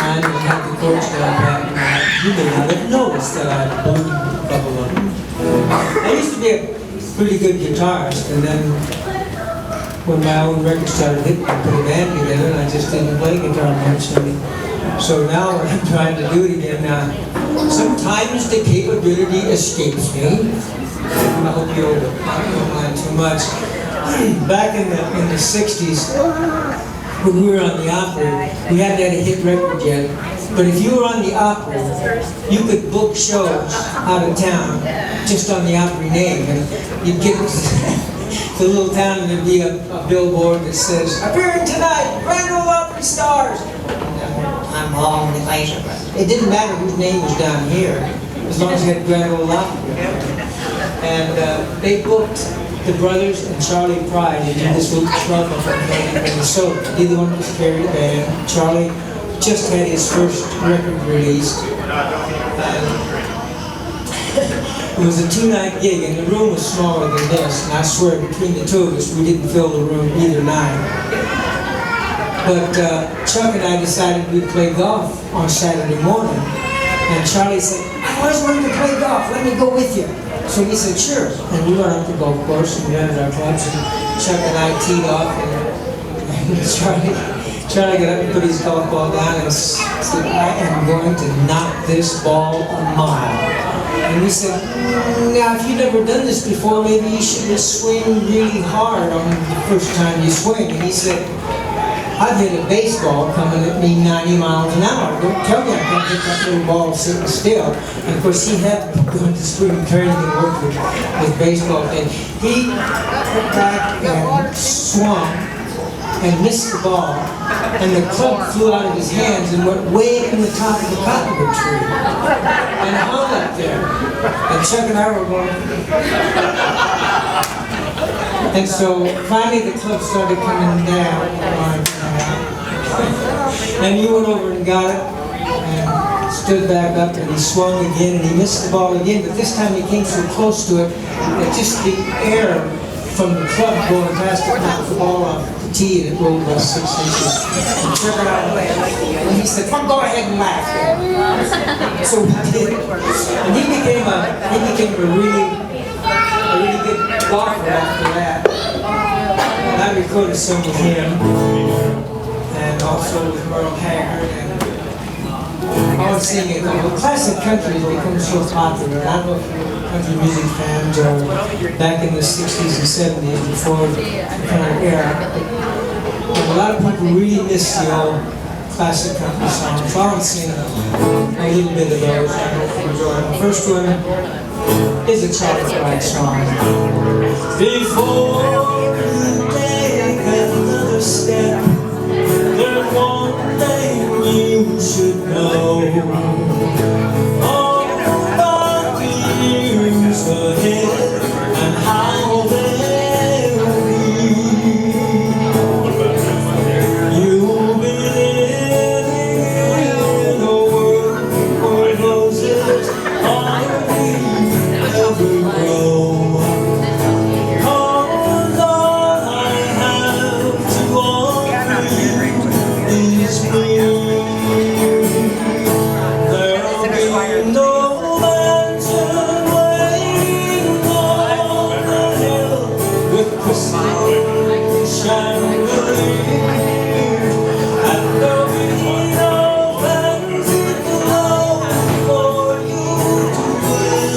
time and had the coach down back, you may not have noticed that I boomed a couple of them. I used to be a pretty good guitarist, and then when my own record started hitting, I put a band together, and I just didn't play guitar much. So now when I'm trying to do it again, sometimes the capability escapes me. I hope you don't mind too much. Back in the 60s, when we were on the Opry, we hadn't had a hit record yet. But if you were on the Opry, you could book shows out of town just on the Opry name. And you'd get to a little town and there'd be a billboard that says, "Appearing tonight, Grand Ole Opry stars." I'm all in the Glaser. It didn't matter whose name was down here, as long as you had Grand Ole Opry. And they booked the brothers and Charlie Pride into this little club up in Minnesota. Neither one was carried a band. Charlie just had his first record released. It was a 2-night gig, and the room was smaller than this. And I swear, between the two of us, we didn't fill the room either night. But Chuck and I decided we'd play golf on Saturday morning. And Charlie said, "I always wanted to play golf. Let me go with you." So we said, "Sure." And we went out to the golf course and rented our clubs. And Chuck and I teed off, and Charlie got up and put his golf ball down and said, "I am going to knock this ball a mile." And we said, "Now, if you've never done this before, maybe you should just swing really hard on the first time you swing." And he said, "I've hit a baseball coming at me 90 miles an hour. Don't tell me I can't hit that little ball sitting still." And of course, he had gone to spring training and worked with baseball. And he put back and swung and missed the ball. And the club flew out of his hands and went way up in the top of the cottonwood tree. And hung up there. And Chuck and I were going. And so finally the club started coming down. And he went over and got it and stood back up, and he swung again, and he missed the ball again, but this time he came so close to it that just the air from the club going past it knocked the ball off the tee, and it rolled about 6 inches. And Trevor got away. And he said, "Well, go ahead and laugh." So we did. And he became a really good golfer after that. And I recorded some with him, and also with Merle Haggard, and I was singing. Classic country has become so popular. I don't know if you're country music fans or back in the 60s and 70s before the kind of era. And a lot of people really miss the old classic country songs. So I'll sing a little bit of those. I hope you enjoy them. The first one is a Charlie Pride song. Before you take another step, there's one thing you should know. All about the years ahead and how they'll be. You'll be living in a world where roses are every row. Cause all I have to offer you is me. There'll be no mansion waiting on the hill with crystal chandelier, and there'll be no fancy clothes for you to wear.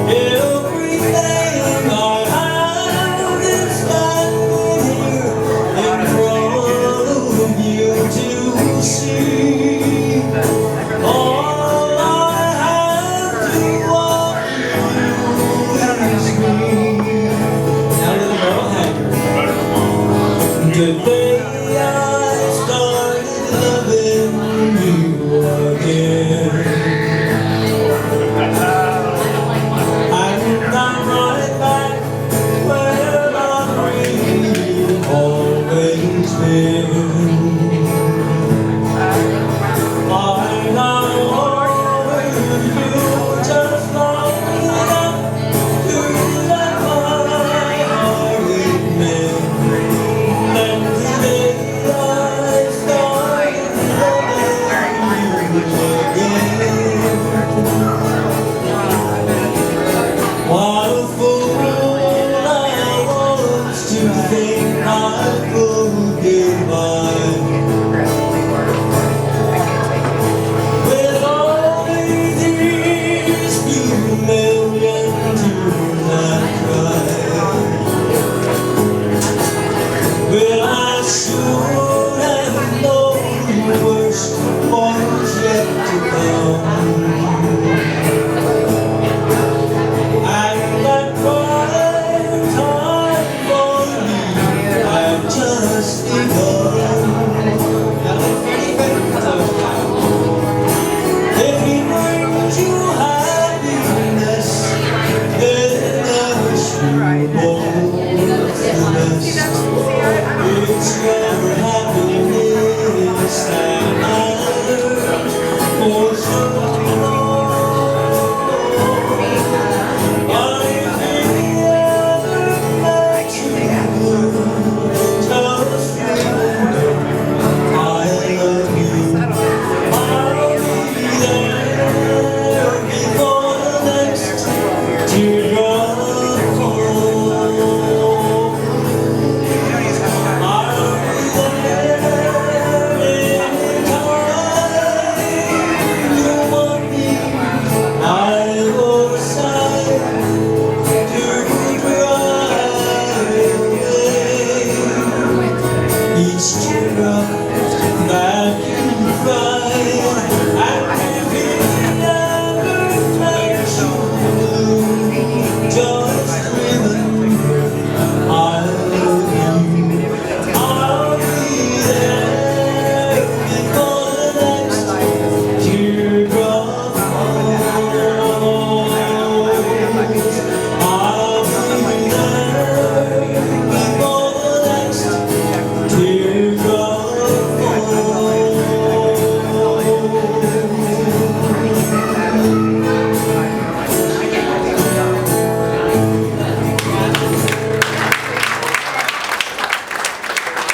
Everything I have is standing here in front of you to see. All I have to offer you is me. Now little Merle Haggard. The day I started loving you again, I'm right back where I've always been. I know you just long enough to let my heart admit that today I teardrop, my